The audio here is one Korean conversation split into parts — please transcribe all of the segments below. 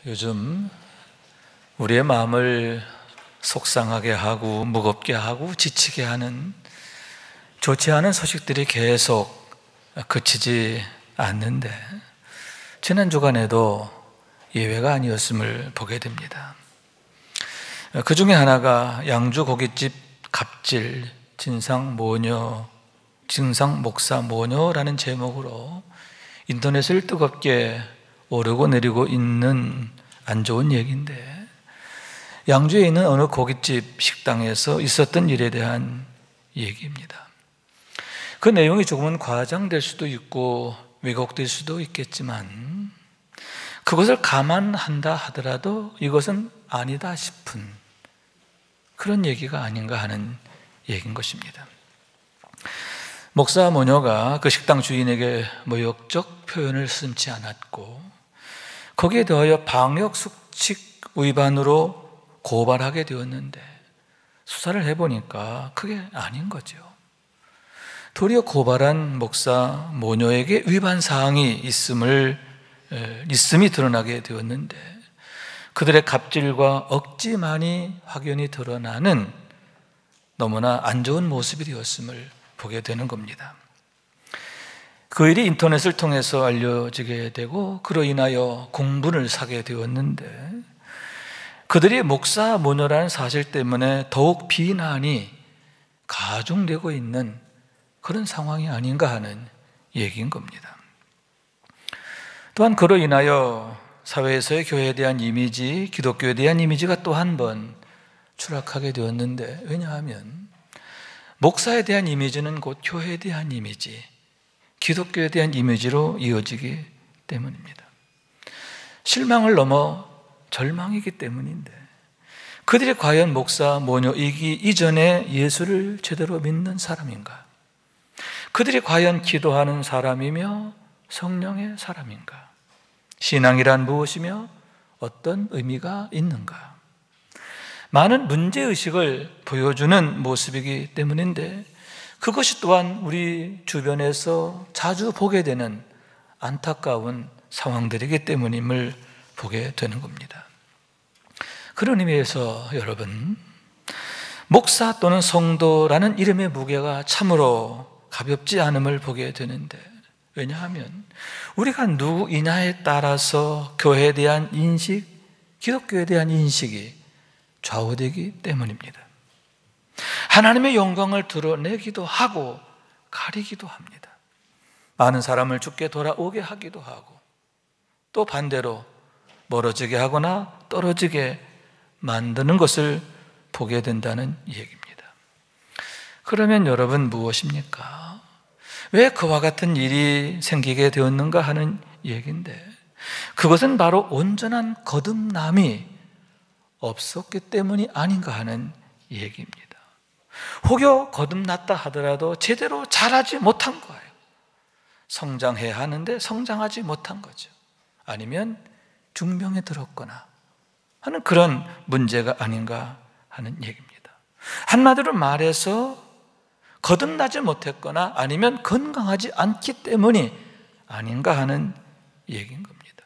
요즘 우리의 마음을 속상하게 하고 무겁게 하고 지치게 하는 좋지 않은 소식들이 계속 그치지 않는데 지난 주간에도 예외가 아니었음을 보게 됩니다. 그 중에 하나가 양주 고깃집 갑질 진상 목사 모녀라는 제목으로 인터넷을 뜨겁게 오르고 내리고 있는 안 좋은 얘기인데, 양주에 있는 어느 고깃집 식당에서 있었던 일에 대한 얘기입니다. 그 내용이 조금은 과장될 수도 있고 왜곡될 수도 있겠지만 그것을 감안한다 하더라도 이것은 아니다 싶은 그런 얘기가 아닌가 하는 얘기인 것입니다. 목사 모녀가 그 식당 주인에게 모욕적 표현을 쓴지 않았고 거기에 더하여 방역수칙 위반으로 고발하게 되었는데 수사를 해보니까 그게 아닌 거죠. 도리어 고발한 목사 모녀에게 위반 사항이 있음이 드러나게 되었는데 그들의 갑질과 억지만이 확연히 드러나는 너무나 안 좋은 모습이 되었음을 보게 되는 겁니다. 그 일이 인터넷을 통해서 알려지게 되고 그로 인하여 공분을 사게 되었는데 그들이 목사 모녀라는 사실 때문에 더욱 비난이 가중되고 있는 그런 상황이 아닌가 하는 얘기인 겁니다. 또한 그로 인하여 사회에서의 교회에 대한 이미지, 기독교에 대한 이미지가 또 한 번 추락하게 되었는데, 왜냐하면 목사에 대한 이미지는 곧 교회에 대한 이미지, 기독교에 대한 이미지로 이어지기 때문입니다. 실망을 넘어 절망이기 때문인데 그들이 과연 목사 모녀이기 이전에 예수를 제대로 믿는 사람인가? 그들이 과연 기도하는 사람이며 성령의 사람인가? 신앙이란 무엇이며 어떤 의미가 있는가? 많은 문제의식을 보여주는 모습이기 때문인데 그것이 또한 우리 주변에서 자주 보게 되는 안타까운 상황들이기 때문임을 보게 되는 겁니다. 그런 의미에서 여러분, 목사 또는 성도라는 이름의 무게가 참으로 가볍지 않음을 보게 되는데, 왜냐하면 우리가 누구이냐에 따라서 교회에 대한 인식, 기독교에 대한 인식이 좌우되기 때문입니다. 하나님의 영광을 드러내기도 하고 가리기도 합니다. 많은 사람을 주께 돌아오게 하기도 하고 또 반대로 멀어지게 하거나 떨어지게 만드는 것을 보게 된다는 얘기입니다. 그러면 여러분 무엇입니까? 왜 그와 같은 일이 생기게 되었는가 하는 얘기인데, 그것은 바로 온전한 거듭남이 없었기 때문이 아닌가 하는 얘기입니다. 혹여 거듭났다 하더라도 제대로 자라지 못한 거예요. 성장해야 하는데 성장하지 못한 거죠. 아니면 중병에 들었거나 하는 그런 문제가 아닌가 하는 얘기입니다. 한마디로 말해서 거듭나지 못했거나 아니면 건강하지 않기 때문이 아닌가 하는 얘기인 겁니다.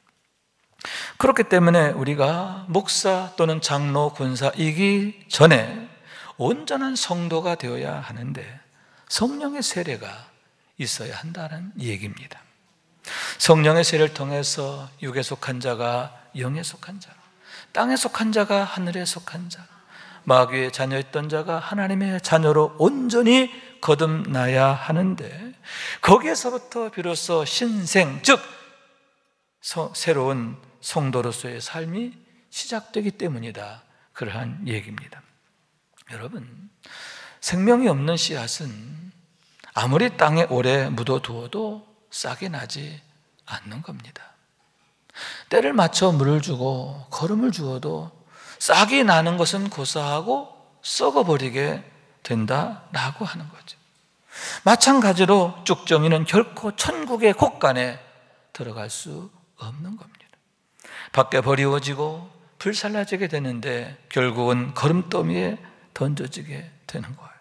그렇기 때문에 우리가 목사 또는 장로, 권사이기 전에 온전한 성도가 되어야 하는데 성령의 세례가 있어야 한다는 얘기입니다. 성령의 세례를 통해서 육에 속한 자가 영에 속한 자, 땅에 속한 자가 하늘에 속한 자, 마귀의 자녀였던 자가 하나님의 자녀로 온전히 거듭나야 하는데 거기에서부터 비로소 신생, 즉 새로운 성도로서의 삶이 시작되기 때문이다, 그러한 얘기입니다. 여러분, 생명이 없는 씨앗은 아무리 땅에 오래 묻어두어도 싹이 나지 않는 겁니다. 때를 맞춰 물을 주고 거름을 주어도 싹이 나는 것은 고사하고 썩어버리게 된다라고 하는 거죠. 마찬가지로 쭉정이는 결코 천국의 곳간에 들어갈 수 없는 겁니다. 밖에 버리워지고 불살라지게 되는데 결국은 거름더미에 던져지게 되는 거예요.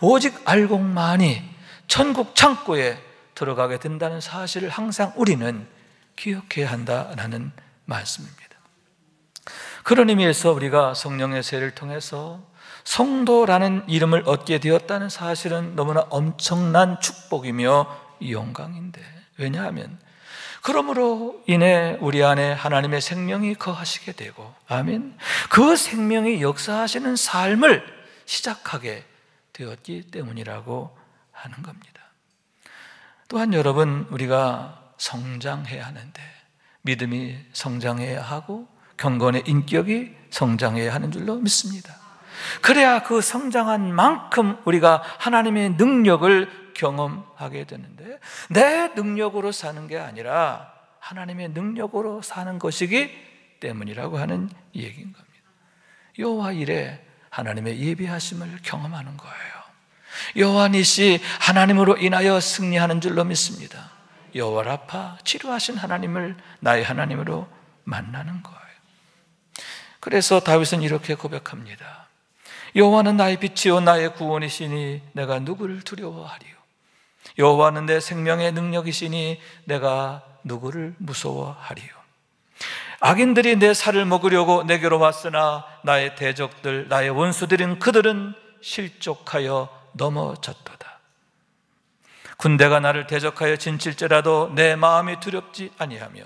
오직 알곡만이 천국 창고에 들어가게 된다는 사실을 항상 우리는 기억해야 한다라는 말씀입니다. 그런 의미에서 우리가 성령의 세를 통해서 성도라는 이름을 얻게 되었다는 사실은 너무나 엄청난 축복이며 영광인데, 왜냐하면 그러므로 인해 우리 안에 하나님의 생명이 거하시게 되고, 아멘, 그 생명이 역사하시는 삶을 시작하게 되었기 때문이라고 하는 겁니다. 또한 여러분, 우리가 성장해야 하는데, 믿음이 성장해야 하고 경건의 인격이 성장해야 하는 줄로 믿습니다. 그래야 그 성장한 만큼 우리가 하나님의 능력을 경험하게 되는데, 내 능력으로 사는 게 아니라 하나님의 능력으로 사는 것이기 때문이라고 하는 얘기인 겁니다. 여호와 이레, 하나님의 예비하심을 경험하는 거예요. 여호와 니시, 하나님으로 인하여 승리하는 줄로 믿습니다. 여호와 라파, 치료하신 하나님을 나의 하나님으로 만나는 거예요. 그래서 다윗은 이렇게 고백합니다. 여호와는 나의 빛이요 나의 구원이시니 내가 누구를 두려워하리요. 여호와는 내 생명의 능력이시니 내가 누구를 무서워하리요. 악인들이 내 살을 먹으려고 내게로 왔으나 나의 대적들, 나의 원수들인 그들은 실족하여 넘어졌도다. 군대가 나를 대적하여 진칠지라도 내 마음이 두렵지 아니하며,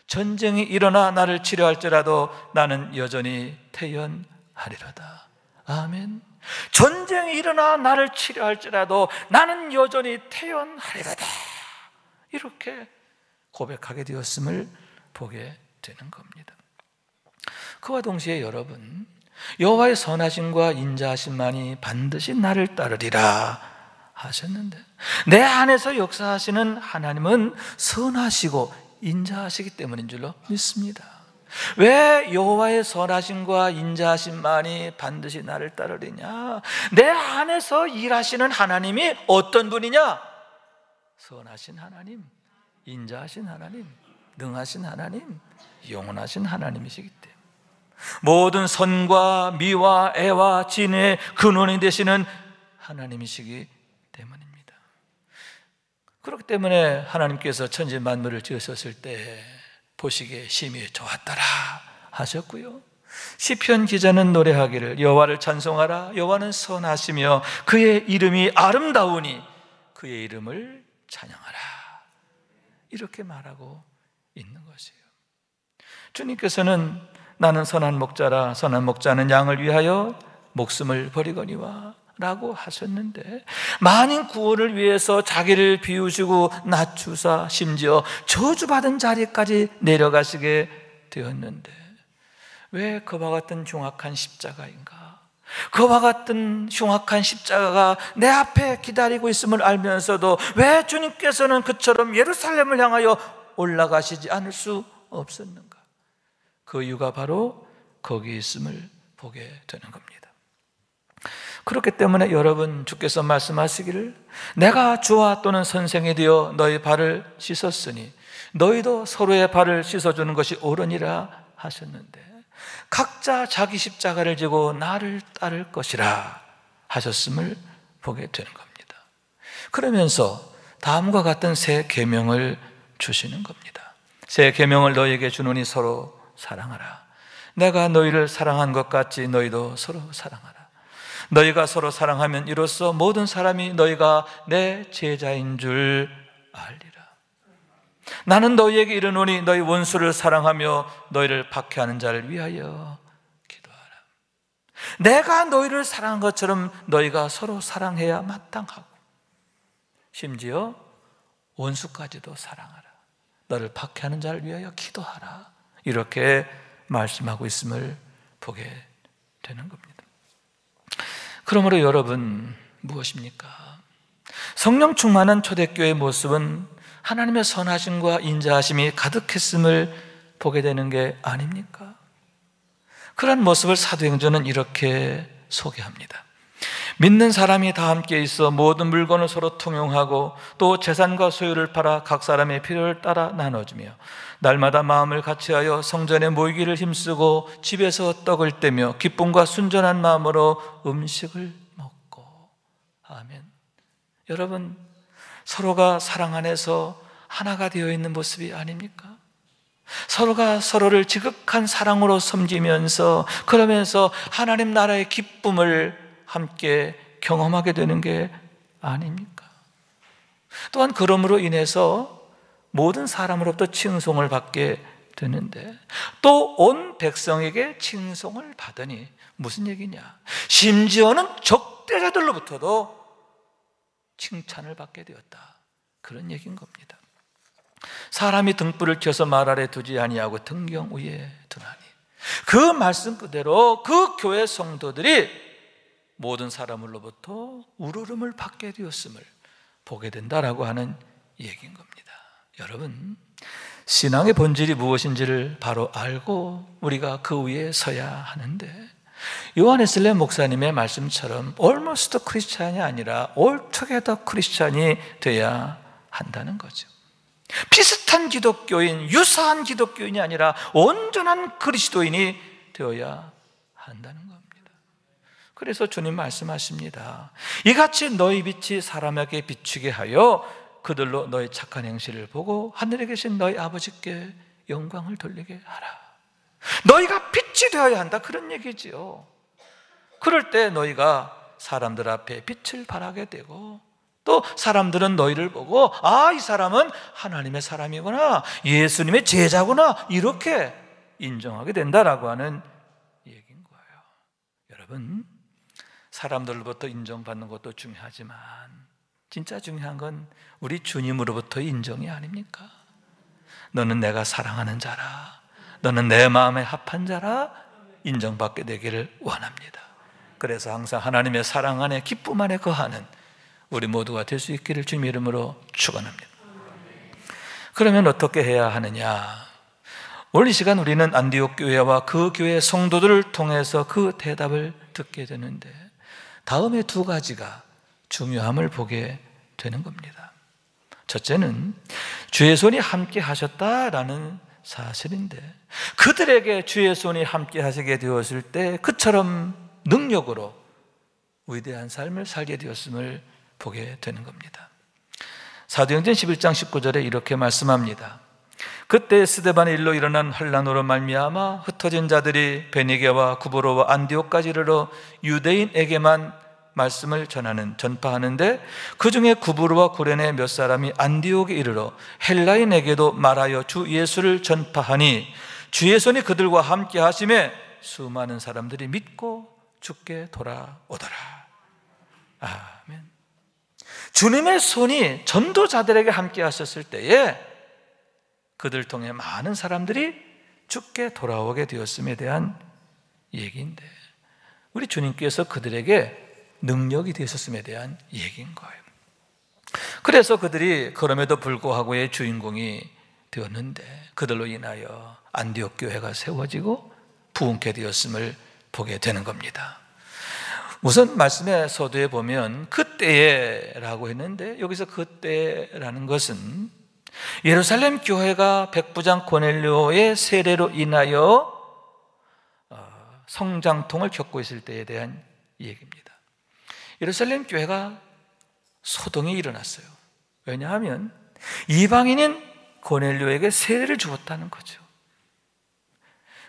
전쟁이 일어나 나를 치료할지라도 나는 여전히 태연하리로다. 아멘. 전쟁이 일어나 나를 치료할지라도 나는 여전히 태연하리로다. 이렇게 고백하게 되었음을 보게 되는 겁니다. 그와 동시에 여러분, 여호와의 선하심과 인자하심만이 반드시 나를 따르리라 하셨는데, 내 안에서 역사하시는 하나님은 선하시고 인자하시기 때문인 줄로 믿습니다. 왜 여호와의 선하심과 인자하심만이 반드시 나를 따르리냐? 내 안에서 일하시는 하나님이 어떤 분이냐? 선하신 하나님, 인자하신 하나님, 능하신 하나님, 영원하신 하나님이시기 때문에, 모든 선과 미와 애와 진의 근원이 되시는 하나님이시기 때문입니다. 그렇기 때문에 하나님께서 천지 만물을 지으셨을 때 보시기에 심히 좋았더라 하셨고요, 시편 기자는 노래하기를 여호와를 찬송하라, 여호와는 선하시며 그의 이름이 아름다우니 그의 이름을 찬양하라, 이렇게 말하고 있는 것이에요. 주님께서는 나는 선한 목자라, 선한 목자는 양을 위하여 목숨을 버리거니와 라고 하셨는데, 만인 구원을 위해서 자기를 비우시고 낮추사 심지어 저주받은 자리까지 내려가시게 되었는데, 왜 그와 같은 흉악한 십자가인가? 그와 같은 흉악한 십자가가 내 앞에 기다리고 있음을 알면서도 왜 주님께서는 그처럼 예루살렘을 향하여 올라가시지 않을 수 없었는가? 그 이유가 바로 거기 있음을 보게 되는 겁니다. 그렇기 때문에 여러분, 주께서 말씀하시기를 내가 주와 또는 선생이 되어 너희 발을 씻었으니 너희도 서로의 발을 씻어주는 것이 옳으니라 하셨는데, 각자 자기 십자가를 지고 나를 따를 것이라 하셨음을 보게 되는 겁니다. 그러면서 다음과 같은 새 계명을 주시는 겁니다. 새 계명을 너희에게 주노니 서로 사랑하라. 내가 너희를 사랑한 것 같이 너희도 서로 사랑하라. 너희가 서로 사랑하면 이로써 모든 사람이 너희가 내 제자인 줄 알리라. 나는 너희에게 이르노니 너희 원수를 사랑하며 너희를 박해하는 자를 위하여 기도하라. 내가 너희를 사랑한 것처럼 너희가 서로 사랑해야 마땅하고, 심지어 원수까지도 사랑하라. 너를 박해하는 자를 위하여 기도하라. 이렇게 말씀하고 있음을 보게 되는 겁니다. 그러므로 여러분, 무엇입니까? 성령 충만한 초대교회의 모습은 하나님의 선하심과 인자하심이 가득했음을 보게 되는 게 아닙니까? 그런 모습을 사도행전은 이렇게 소개합니다. 믿는 사람이 다 함께 있어 모든 물건을 서로 통용하고 또 재산과 소유를 팔아 각 사람의 필요를 따라 나눠주며 날마다 마음을 같이하여 성전에 모이기를 힘쓰고 집에서 떡을 떼며 기쁨과 순전한 마음으로 음식을 먹고. 아멘. 여러분, 서로가 사랑 안에서 하나가 되어 있는 모습이 아닙니까? 서로가 서로를 지극한 사랑으로 섬기면서 그러면서 하나님 나라의 기쁨을 함께 경험하게 되는 게 아닙니까? 또한 그러므로 인해서 모든 사람으로부터 칭송을 받게 되는데 또 온 백성에게 칭송을 받으니 무슨 얘기냐? 심지어는 적대자들로부터도 칭찬을 받게 되었다, 그런 얘기인 겁니다. 사람이 등불을 켜서 말 아래 두지 아니하고 등경 위에 두나니, 그 말씀 그대로 그 교회 성도들이 모든 사람으로부터 우러름을 받게 되었음을 보게 된다라고 하는 얘기인 겁니다. 여러분, 신앙의 본질이 무엇인지를 바로 알고 우리가 그 위에 서야 하는데, 요한 웨슬리 목사님의 말씀처럼 almost 크리스찬이 아니라 altogether 크리스찬이 돼야 한다는 거죠. 비슷한 기독교인, 유사한 기독교인이 아니라 온전한 그리스도인이 되어야 한다는 겁니다. 그래서 주님 말씀하십니다. 이같이 너희 빛이 사람에게 비추게 하여 그들로 너희 착한 행실을 보고 하늘에 계신 너희 아버지께 영광을 돌리게 하라. 너희가 빛이 되어야 한다, 그런 얘기지요. 그럴 때 너희가 사람들 앞에 빛을 발하게 되고, 또 사람들은 너희를 보고 아, 이 사람은 하나님의 사람이구나, 예수님의 제자구나, 이렇게 인정하게 된다라고 하는 얘기인 거예요. 여러분, 사람들로부터 인정받는 것도 중요하지만 진짜 중요한 건 우리 주님으로부터 인정이 아닙니까? 너는 내가 사랑하는 자라, 너는 내 마음에 합한 자라 인정받게 되기를 원합니다. 그래서 항상 하나님의 사랑 안에, 기쁨 안에 거하는 우리 모두가 될 수 있기를 주님 이름으로 축원합니다. 그러면 어떻게 해야 하느냐? 오늘 이 시간 우리는 안디옥 교회와 그 교회 성도들을 통해서 그 대답을 듣게 되는데, 다음에 두 가지가 중요함을 보게 되는 겁니다. 첫째는 주의 손이 함께 하셨다라는 사실인데, 그들에게 주의 손이 함께 하시게 되었을 때 그처럼 능력으로 위대한 삶을 살게 되었음을 보게 되는 겁니다. 사도행전 11장 19절에 이렇게 말씀합니다. 그때 스데반의 일로 일어난 환난으로 말미암아 흩어진 자들이 베니게와 구브로와 안디옥까지 이르러 유대인에게만 말씀을 전파하는데, 그 중에 구브로와 구레네 몇 사람이 안디옥에 이르러 헬라인에게도 말하여 주 예수를 전파하니 주의 손이 그들과 함께 하심에 수많은 사람들이 믿고 주께 돌아오더라. 아멘. 주님의 손이 전도자들에게 함께 하셨을 때에 그들 통해 많은 사람들이 주께 돌아오게 되었음에 대한 얘기인데, 우리 주님께서 그들에게 능력이 되셨음에 대한 얘기인 거예요. 그래서 그들이 그럼에도 불구하고의 주인공이 되었는데, 그들로 인하여 안디옥 교회가 세워지고 부흥케 되었음을 보게 되는 겁니다. 우선 말씀의 서두에 보면 그때라고 했는데, 여기서 그때라는 것은 예루살렘 교회가 백부장 고넬료의 세례로 인하여 성장통을 겪고 있을 때에 대한 얘기입니다. 예루살렘 교회가 소동이 일어났어요. 왜냐하면 이방인인 고넬료에게 세례를 주었다는 거죠.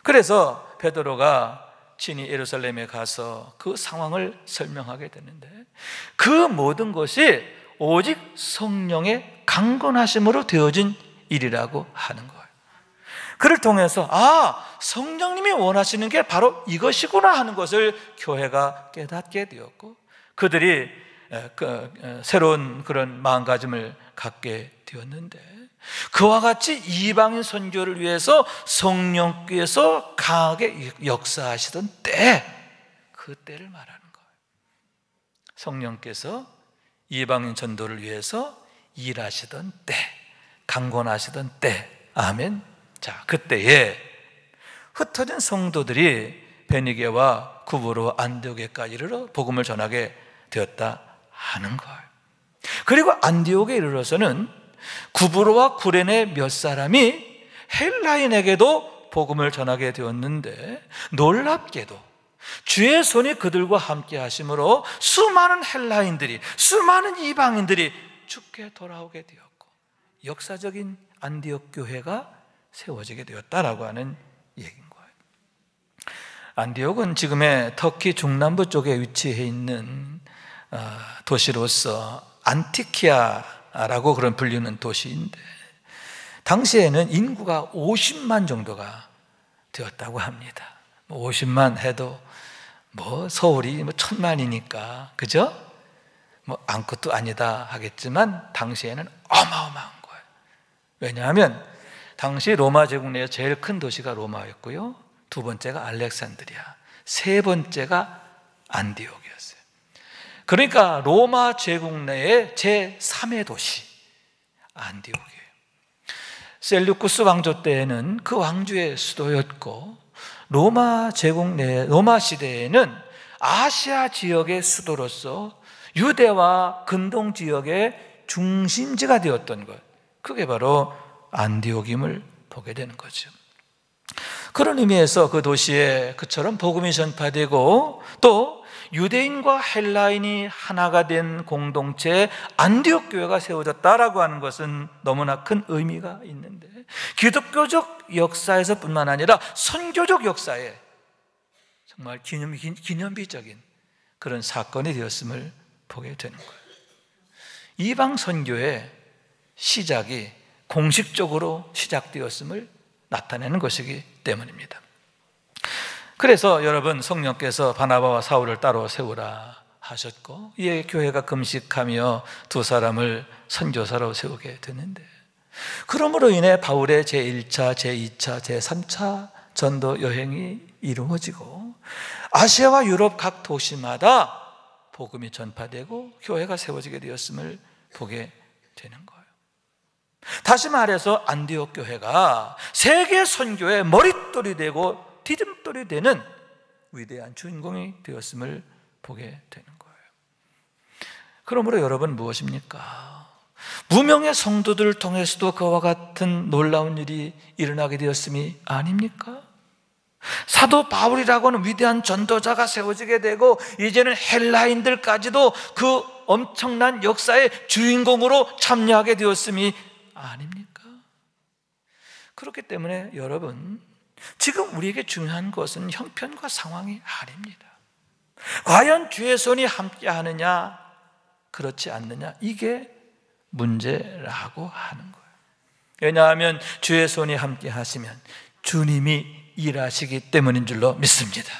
그래서 베드로가 친히 예루살렘에 가서 그 상황을 설명하게 되는데, 그 모든 것이 오직 성령의 강건하심으로 되어진 일이라고 하는 거예요. 그를 통해서 성령님이 원하시는 게 바로 이것이구나 하는 것을 교회가 깨닫게 되었고, 그들이 새로운 그런 마음가짐을 갖게 되었는데, 그와 같이 이방인 선교를 위해서 성령께서 강하게 역사하시던 때, 그 때를 말하는 거예요. 성령께서 이방인 전도를 위해서 일하시던 때, 강권하시던 때. 아멘. 자, 그때에 흩어진 성도들이 베니게와 구브로 안디옥에까지 이르러 복음을 전하게 되었다 하는 거예요. 그리고 안디옥에 이르러서는 구브로와 구레네 몇 사람이 헬라인에게도 복음을 전하게 되었는데, 놀랍게도 주의 손이 그들과 함께 하심으로 수많은 헬라인들이, 수많은 이방인들이 주께 돌아오게 되었고, 역사적인 안디옥 교회가 세워지게 되었다라고 하는 얘기인 거예요. 안디옥은 지금의 터키 중남부 쪽에 위치해 있는 도시로서 안티키아라고 그런 불리는 도시인데, 당시에는 인구가 50만 정도가 되었다고 합니다. 50만 해도 서울이 1000만이니까, 그죠? 아무것도 아니다 하겠지만 당시에는 어마어마한 거예요. 왜냐하면 당시 로마 제국 내에 제일 큰 도시가 로마였고요, 두 번째가 알렉산드리아, 세 번째가 안디옥이었어요. 그러니까 로마 제국 내의 제3의 도시 안디옥이에요. 셀루쿠스 왕조 때에는 그 왕조의 수도였고, 로마 제국 내 로마 시대에는 아시아 지역의 수도로서 유대와 근동 지역의 중심지가 되었던 것, 그게 바로 안디옥임을 보게 되는 거죠. 그런 의미에서 그 도시에 그처럼 복음이 전파되고 또 유대인과 헬라인이 하나가 된 공동체 안디옥 교회가 세워졌다라고 하는 것은 너무나 큰 의미가 있는데, 기독교적 역사에서 뿐만 아니라 선교적 역사에 정말 기념비적인 그런 사건이 되었음을 보게 되는 거예요. 이방 선교의 시작이 공식적으로 시작되었음을 나타내는 것이기 때문입니다. 그래서 여러분, 성령께서 바나바와 사울을 따로 세우라 하셨고, 이에 교회가 금식하며 두 사람을 선교사로 세우게 되는데, 그러므로 인해 바울의 제1차, 제2차, 제3차 전도 여행이 이루어지고 아시아와 유럽 각 도시마다 복음이 전파되고 교회가 세워지게 되었음을 보게 되는 거예요. 다시 말해서 안디옥 교회가 세계 선교의 머릿돌이 되고 디딤돌이 되는 위대한 주인공이 되었음을 보게 되는 거예요. 그러므로 여러분, 무엇입니까? 무명의 성도들을 통해서도 그와 같은 놀라운 일이 일어나게 되었음이 아닙니까? 사도 바울이라고 하는 위대한 전도자가 세워지게 되고 이제는 헬라인들까지도 그 엄청난 역사의 주인공으로 참여하게 되었음이 아닙니까? 그렇기 때문에 여러분, 지금 우리에게 중요한 것은 형편과 상황이 아닙니다. 과연 주의 손이 함께 하느냐, 그렇지 않느냐, 이게 문제라고 하는 거예요. 왜냐하면 주의 손이 함께 하시면 주님이 일하시기 때문인 줄로 믿습니다.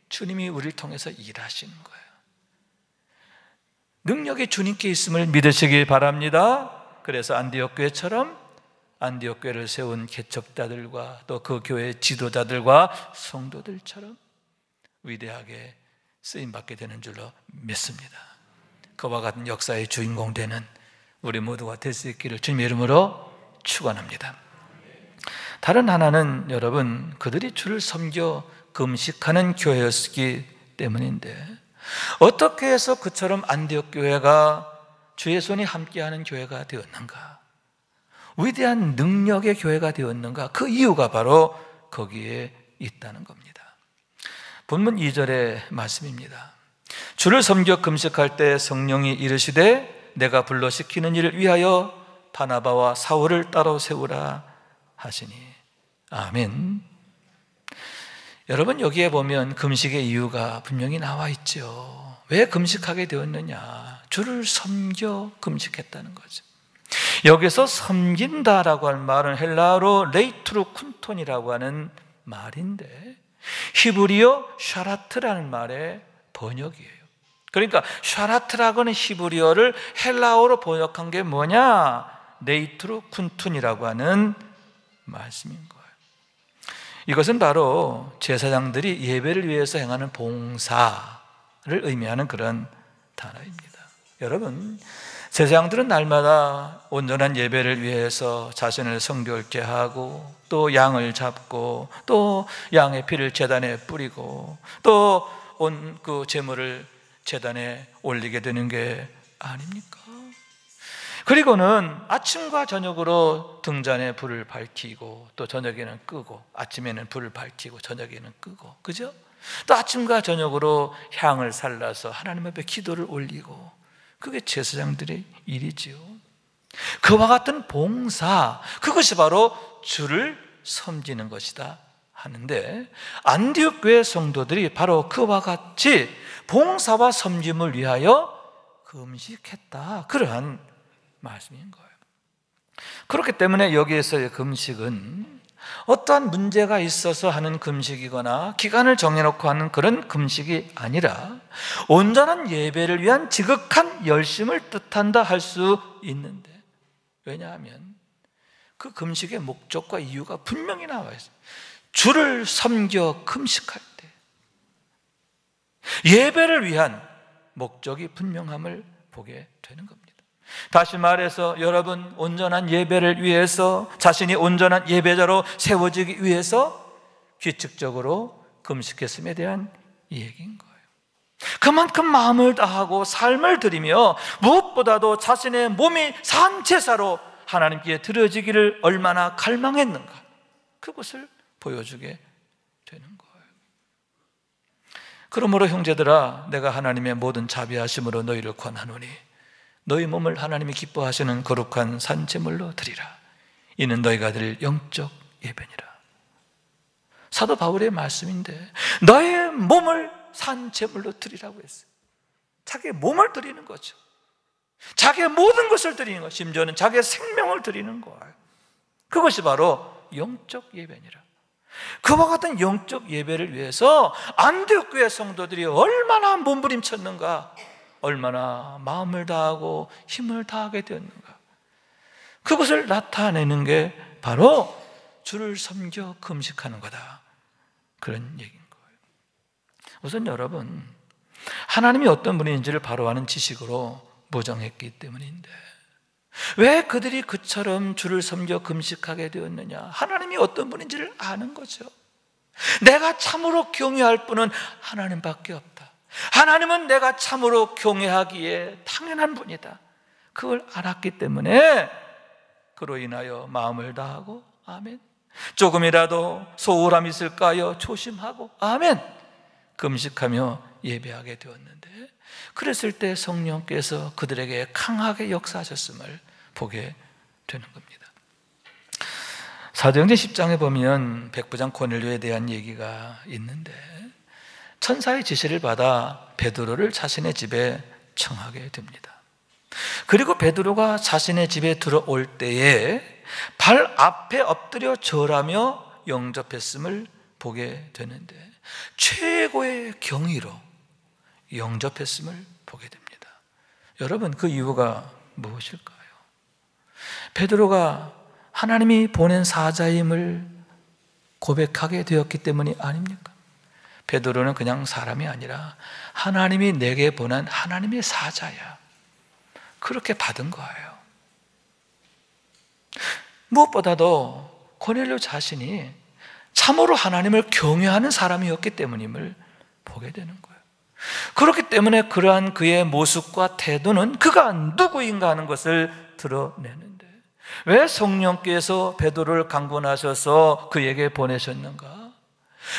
주님이 우리를 통해서 일하시는 거예요. 능력이 주님께 있음을 믿으시기 바랍니다. 그래서 안디옥 교회처럼 안디옥 교회를 세운 개척자들과 또 그 교회의 지도자들과 성도들처럼 위대하게 쓰임받게 되는 줄로 믿습니다. 그와 같은 역사의 주인공 되는 우리 모두가 될 수 있기를 주님의 이름으로 축원합니다. 다른 하나는 여러분, 그들이 주를 섬겨 금식하는 교회였기 때문인데, 어떻게 해서 그처럼 안디옥 교회가 주의 손이 함께하는 교회가 되었는가, 위대한 능력의 교회가 되었는가? 그 이유가 바로 거기에 있다는 겁니다. 본문 2절의 말씀입니다. 주를 섬겨 금식할 때 성령이 이르시되 내가 불러 시키는 일을 위하여 바나바와 사울을 따로 세우라 하시니. 아멘. 여러분, 여기에 보면 금식의 이유가 분명히 나와 있죠. 왜 금식하게 되었느냐? 주를 섬겨 금식했다는 거죠. 여기서 섬긴다라고 하는 말은 헬라어로 레이트루 쿤톤이라고 하는 말인데, 히브리어 샤라트라는 말의 번역이에요. 그러니까 샤라트라고 하는 히브리어를 헬라어로 번역한 게 뭐냐? 레이트루 쿤툰이라고 하는 말씀인 거예요. 이것은 바로 제사장들이 예배를 위해서 행하는 봉사를 의미하는 그런 단어입니다. 여러분, 제사장들은 날마다 온전한 예배를 위해서 자신을 성결케 하고 또 양을 잡고 또 양의 피를 제단에 뿌리고 또 온 그 제물을 제단에 올리게 되는 게 아닙니까? 그리고는 아침과 저녁으로 등잔에 불을 밝히고 또 저녁에는 끄고, 아침에는 불을 밝히고 저녁에는 끄고, 그죠? 또 아침과 저녁으로 향을 살라서 하나님 앞에 기도를 올리고, 그게 제사장들의 일이지요. 그와 같은 봉사, 그것이 바로 주를 섬기는 것이다 하는데, 안디옥 교회 성도들이 바로 그와 같이 봉사와 섬김을 위하여 금식했다, 그러한 말씀인 거예요. 그렇기 때문에 여기에서의 금식은 어떠한 문제가 있어서 하는 금식이거나 기간을 정해놓고 하는 그런 금식이 아니라 온전한 예배를 위한 지극한 열심을 뜻한다 할 수 있는데, 왜냐하면 그 금식의 목적과 이유가 분명히 나와 있어요. 주를 섬겨 금식할 때 예배를 위한 목적이 분명함을 보게 되는 겁니다. 다시 말해서 여러분, 온전한 예배를 위해서, 자신이 온전한 예배자로 세워지기 위해서 규칙적으로 금식했음에 대한 얘기인 거예요. 그만큼 마음을 다하고 삶을 들이며 무엇보다도 자신의 몸이 산제사로 하나님께 드려지기를 얼마나 갈망했는가, 그것을 보여주게 되는 거예요. 그러므로 형제들아, 내가 하나님의 모든 자비하심으로 너희를 권하노니 너희 몸을 하나님이 기뻐하시는 거룩한 산제물로 드리라. 이는 너희가 드릴 영적 예배니라. 사도 바울의 말씀인데, 너의 몸을 산제물로 드리라고 했어요. 자기의 몸을 드리는 거죠. 자기의 모든 것을 드리는 것, 심지어는 자기의 생명을 드리는 거예요. 그것이 바로 영적 예배니라. 그와 같은 영적 예배를 위해서 안디옥 교회 성도들이 얼마나 몸부림쳤는가, 얼마나 마음을 다하고 힘을 다하게 되었는가, 그것을 나타내는 게 바로 주를 섬겨 금식하는 거다, 그런 얘기인 거예요. 우선 여러분, 하나님이 어떤 분인지를 바로 아는 지식으로 모정했기 때문인데, 왜 그들이 그처럼 주를 섬겨 금식하게 되었느냐? 하나님이 어떤 분인지를 아는 거죠. 내가 참으로 경외할 분은 하나님밖에 없다. 하나님은 내가 참으로 경외하기에 당연한 분이다. 그걸 알았기 때문에 그로 인하여 마음을 다하고, 아멘, 조금이라도 소홀함이 있을까요? 조심하고, 아멘, 금식하며 예배하게 되었는데, 그랬을 때 성령께서 그들에게 강하게 역사하셨음을 보게 되는 겁니다. 사도행전 10장에 보면 백부장 고넬료에 대한 얘기가 있는데, 천사의 지시를 받아 베드로를 자신의 집에 청하게 됩니다. 그리고 베드로가 자신의 집에 들어올 때에 발 앞에 엎드려 절하며 영접했음을 보게 되는데, 최고의 경의로 영접했음을 보게 됩니다. 여러분, 그 이유가 무엇일까요? 베드로가 하나님이 보낸 사자임을 고백하게 되었기 때문이 아닙니까? 베드로는 그냥 사람이 아니라 하나님이 내게 보낸 하나님의 사자야, 그렇게 받은 거예요. 무엇보다도 고넬료 자신이 참으로 하나님을 경외하는 사람이었기 때문임을 보게 되는 거예요. 그렇기 때문에 그러한 그의 모습과 태도는 그가 누구인가 하는 것을 드러내는데, 왜 성령께서 베드로를 강권하셔서 그에게 보내셨는가?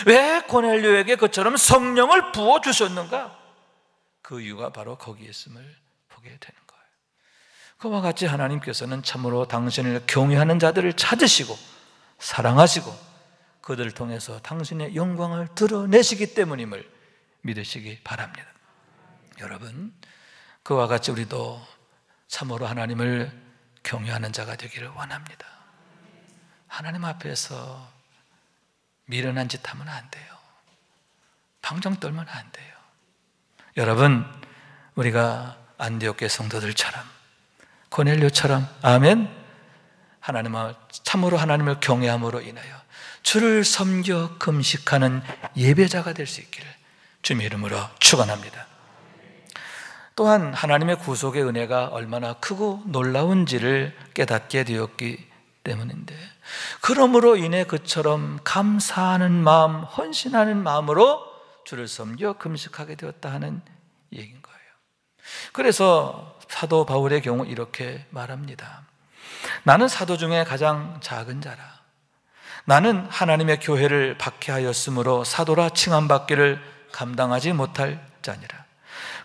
왜 고넬료에게 그처럼 성령을 부어주셨는가? 그 이유가 바로 거기에 있음을 보게 되는 거예요. 그와 같이 하나님께서는 참으로 당신을 경외하는 자들을 찾으시고 사랑하시고 그들을 통해서 당신의 영광을 드러내시기 때문임을 믿으시기 바랍니다. 여러분, 그와 같이 우리도 참으로 하나님을 경외하는 자가 되기를 원합니다. 하나님 앞에서 미련한 짓 하면 안 돼요. 방정 떨면 안 돼요. 여러분, 우리가 안디옥 교회 성도들처럼, 고넬료처럼, 아멘, 하나님을 참으로 하나님을 경외함으로 인하여 주를 섬겨 금식하는 예배자가 될 수 있기를 주님의 이름으로 축원합니다. 또한 하나님의 구속의 은혜가 얼마나 크고 놀라운지를 깨닫게 되었기 때문인데, 그러므로 인해 그처럼 감사하는 마음, 헌신하는 마음으로 주를 섬겨 금식하게 되었다 하는 얘기인 거예요. 그래서 사도 바울의 경우 이렇게 말합니다. 나는 사도 중에 가장 작은 자라. 나는 하나님의 교회를 박해하였으므로 사도라 칭함받기를 감당하지 못할 자니라.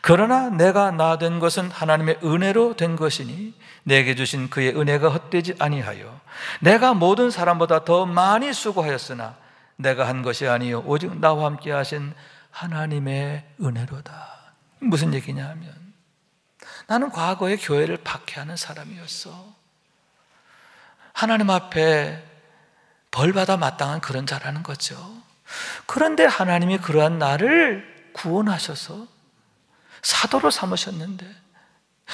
그러나 내가 나 된 것은 하나님의 은혜로 된 것이니 내게 주신 그의 은혜가 헛되지 아니하여 내가 모든 사람보다 더 많이 수고하였으나 내가 한 것이 아니요 오직 나와 함께 하신 하나님의 은혜로다. 무슨 얘기냐 하면, 나는 과거에 교회를 박해하는 사람이었어. 하나님 앞에 벌받아 마땅한 그런 자라는 거죠. 그런데 하나님이 그러한 나를 구원하셔서 사도로 삼으셨는데,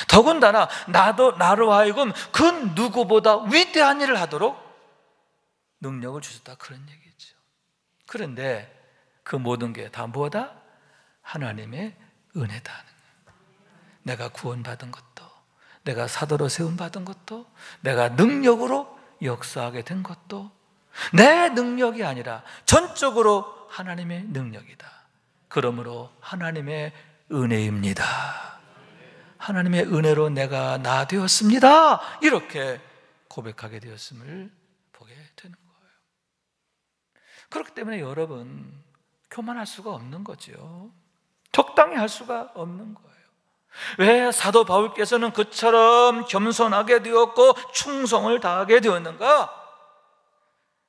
더군다나 나로 하여금 그 누구보다 위대한 일을 하도록 능력을 주셨다, 그런 얘기죠. 그런데 그 모든 게 다 뭐다? 하나님의 은혜다 하는 거예요. 내가 구원받은 것도, 내가 사도로 세움받은 것도, 내가 능력으로 역사하게 된 것도 내 능력이 아니라 전적으로 하나님의 능력이다. 그러므로 하나님의 은혜입니다. 하나님의 은혜로 내가 나 되었습니다. 이렇게 고백하게 되었음을 보게 되는 거예요. 그렇기 때문에 여러분, 교만할 수가 없는 거죠. 적당히 할 수가 없는 거예요. 왜 사도 바울께서는 그처럼 겸손하게 되었고 충성을 다하게 되었는가?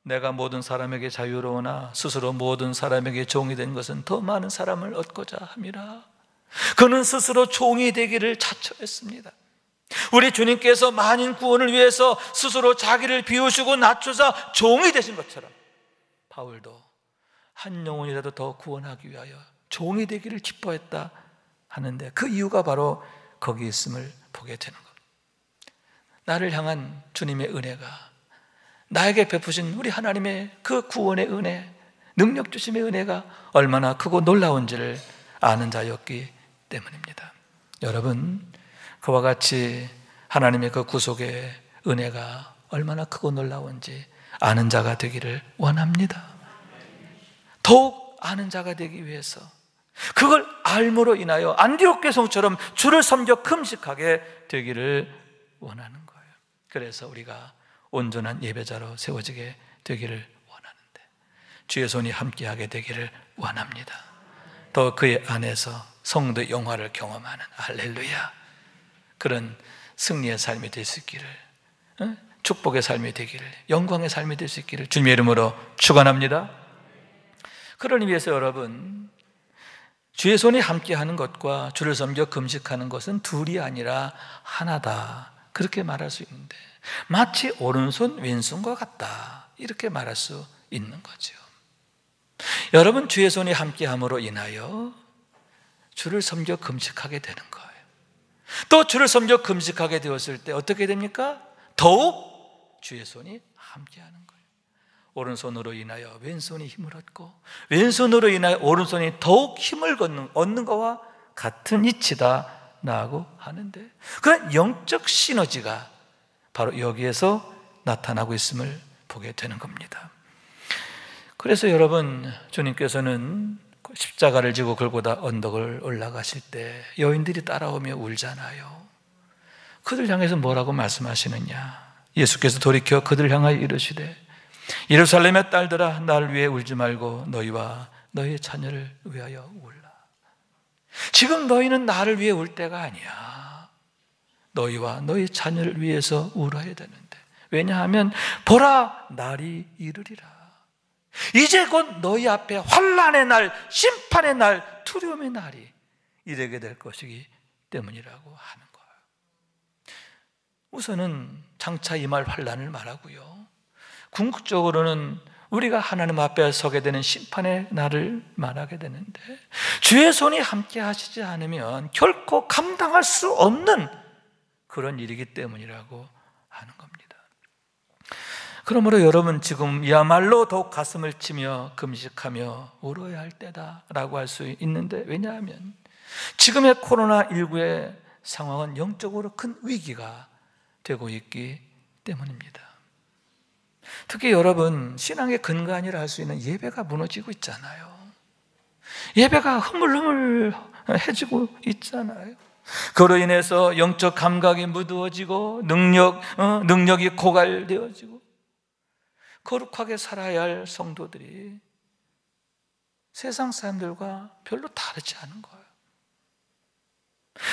내가 모든 사람에게 자유로우나 스스로 모든 사람에게 종이 된 것은 더 많은 사람을 얻고자 함이라. 그는 스스로 종이 되기를 자처했습니다. 우리 주님께서 만인 구원을 위해서 스스로 자기를 비우시고 낮추사 종이 되신 것처럼 바울도 한 영혼이라도 더 구원하기 위하여 종이 되기를 기뻐했다 하는데, 그 이유가 바로 거기 있음을 보게 되는 겁니다. 나를 향한 주님의 은혜가, 나에게 베푸신 우리 하나님의 그 구원의 은혜, 능력 주심의 은혜가 얼마나 크고 놀라운지를 아는 자였기 때문입니다. 여러분, 그와 같이 하나님의 그 구속의 은혜가 얼마나 크고 놀라운지 아는 자가 되기를 원합니다. 더욱 아는 자가 되기 위해서 그걸 알므로 인하여 안디옥 교성처럼 주를 섬겨 금식하게 되기를 원하는 거예요. 그래서 우리가 온전한 예배자로 세워지게 되기를 원하는데, 주의 손이 함께하게 되기를 원합니다. 또 그의 안에서 성도의 영화를 경험하는, 할렐루야, 그런 승리의 삶이 될 수 있기를, 축복의 삶이 되기를, 영광의 삶이 될 수 있기를 주님의 이름으로 축원합니다. 그러기 위해서 여러분, 주의 손이 함께하는 것과 주를 섬겨 금식하는 것은 둘이 아니라 하나다, 그렇게 말할 수 있는데, 마치 오른손 왼손과 같다, 이렇게 말할 수 있는 거죠. 여러분, 주의 손이 함께함으로 인하여 주를 섬겨 금식하게 되는 거예요. 또 주를 섬겨 금식하게 되었을 때 어떻게 됩니까? 더욱 주의 손이 함께하는 거예요. 오른손으로 인하여 왼손이 힘을 얻고, 왼손으로 인하여 오른손이 더욱 힘을 얻는 것과 같은 이치다 라고 하는데, 그런 영적 시너지가 바로 여기에서 나타나고 있음을 보게 되는 겁니다. 그래서 여러분, 주님께서는 십자가를 지고 골고다 언덕을 올라가실 때 여인들이 따라오며 울잖아요. 그들 향해서 뭐라고 말씀하시느냐? 예수께서 돌이켜 그들을 향하여 이르시되, 예루살렘의 딸들아, 나를 위해 울지 말고 너희와 너희의 자녀를 위하여 울라. 지금 너희는 나를 위해 울 때가 아니야. 너희와 너희 자녀를 위해서 울어야 되는데, 왜냐하면 보라, 날이 이르리라. 이제 곧 너희 앞에 환난의 날, 심판의 날, 두려움의 날이 이르게 될 것이기 때문이라고 하는 거예요. 우선은 장차 임할 환난을 말하고요, 궁극적으로는 우리가 하나님 앞에 서게 되는 심판의 날을 말하게 되는데, 주의 손이 함께 하시지 않으면 결코 감당할 수 없는 그런 일이기 때문이라고 하는 겁니다. 그러므로 여러분, 지금이야말로 더욱 가슴을 치며 금식하며 울어야 할 때다라고 할 수 있는데, 왜냐하면 지금의 코로나19의 상황은 영적으로 큰 위기가 되고 있기 때문입니다. 특히 여러분, 신앙의 근간이라 할 수 있는 예배가 무너지고 있잖아요. 예배가 흐물흐물해지고 있잖아요. 그로 인해서 영적 감각이 무더워지고 능력이 고갈되어지고, 거룩하게 살아야 할 성도들이 세상 사람들과 별로 다르지 않은 거예요.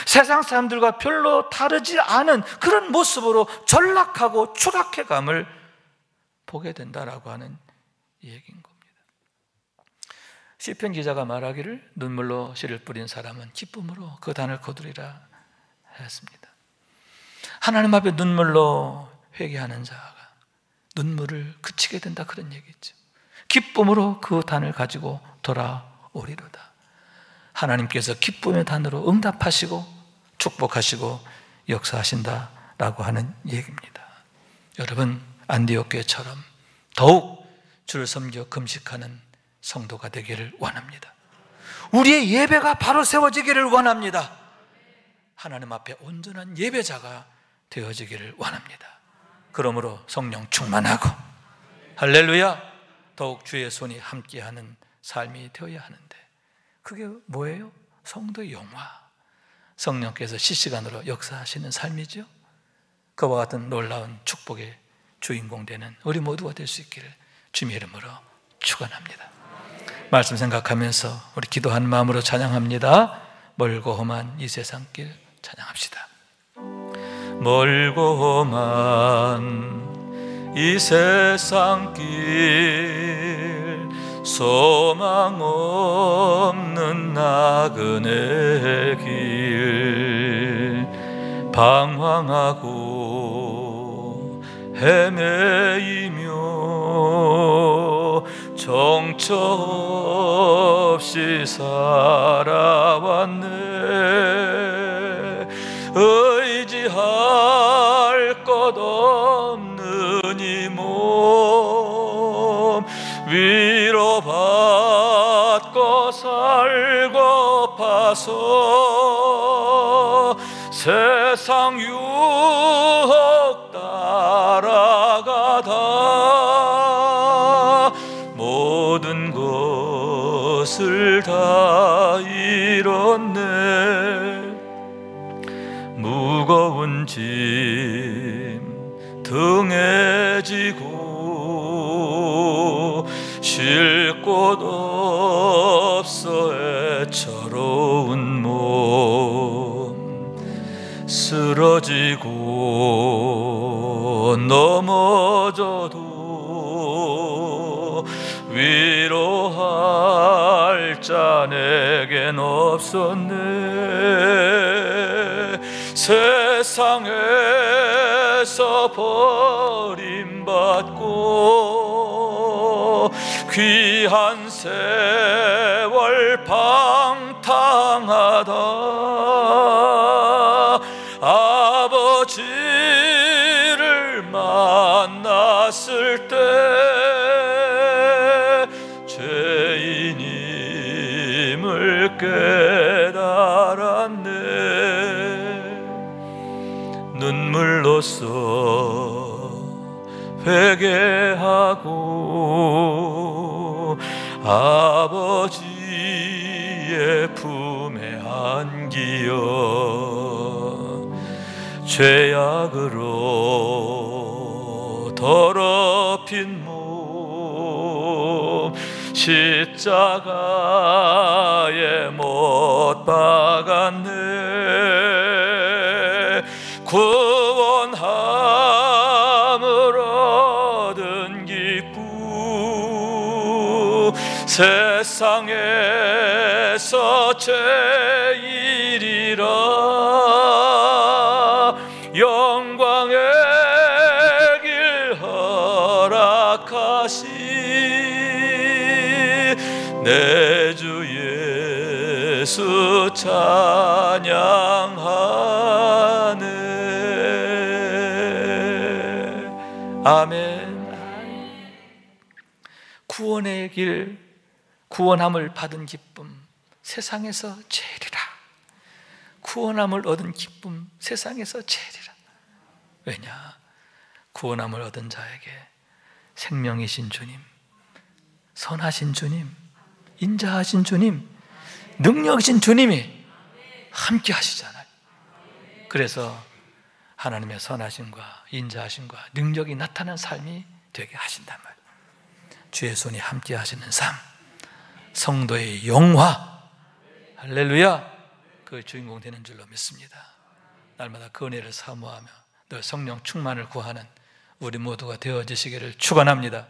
세상 사람들과 별로 다르지 않은 그런 모습으로 전락하고 추락해감을 보게 된다라고 하는 얘기인 겁니다. 시편 기자가 말하기를 눈물로 씨를 뿌린 사람은 기쁨으로 그 단을 거두리라 했습니다. 하나님 앞에 눈물로 회개하는 자가 눈물을 그치게 된다, 그런 얘기죠. 기쁨으로 그 단을 가지고 돌아오리로다. 하나님께서 기쁨의 단으로 응답하시고 축복하시고 역사하신다라고 하는 얘기입니다. 여러분, 안디옥 교회처럼 더욱 주를 섬겨 금식하는 성도가 되기를 원합니다. 우리의 예배가 바로 세워지기를 원합니다. 하나님 앞에 온전한 예배자가 되어지기를 원합니다. 그러므로 성령 충만하고, 할렐루야, 더욱 주의 손이 함께하는 삶이 되어야 하는데, 그게 뭐예요? 성도의 영화, 성령께서 실시간으로 역사하시는 삶이죠. 그와 같은 놀라운 축복의 주인공 되는 우리 모두가 될 수 있기를 주님의 이름으로 축원합니다. 말씀 생각하면서 우리 기도한 마음으로 찬양합니다. 멀고 험한 이 세상길 찬양합시다. 멀고 험한 이 세상길, 소망 없는 나그네 길, 방황하고 헤매이며 정처 없이 살아왔네. 의지할 것 없는 이 몸 위로받고 살고파서 세상 유혹 따라가다 모든 것을 다 잃었네. 무거운 짐 등에 지고 쉴 곳 없어 애처로운 몸, 쓰러지고 넘어져도 위로할 자 내겐 없었네. 세상에서 버림받고 귀한 세월 방탕하다 아버지를 만났을 때 죄인임을 깨달았네. 눈물로써 회개하고 아버지의 품에 안기어 죄악으로 더럽힌 몸 십자가에 못 박았네. 구원함을 얻은 기쁨 세상에서 제일이라. 영광의 길 허락하시 내 주 예수 찬양하네. 아멘. 구원의 길, 구원함을 받은 기쁨 세상에서 제일이라. 구원함을 얻은 기쁨 세상에서 제일이라. 왜냐? 구원함을 얻은 자에게 생명이신 주님, 선하신 주님, 인자하신 주님, 능력이신 주님이 함께 하시잖아요. 그래서 하나님의 선하심과 인자하심과 능력이 나타난 삶이 되게 하신단 말이에요. 주의 손이 함께 하시는 삶, 성도의 영화, 할렐루야, 그 주인공 되는 줄로 믿습니다. 날마다 그 은혜를 사모하며 늘 성령 충만을 구하는 우리 모두가 되어지시기를 축원합니다.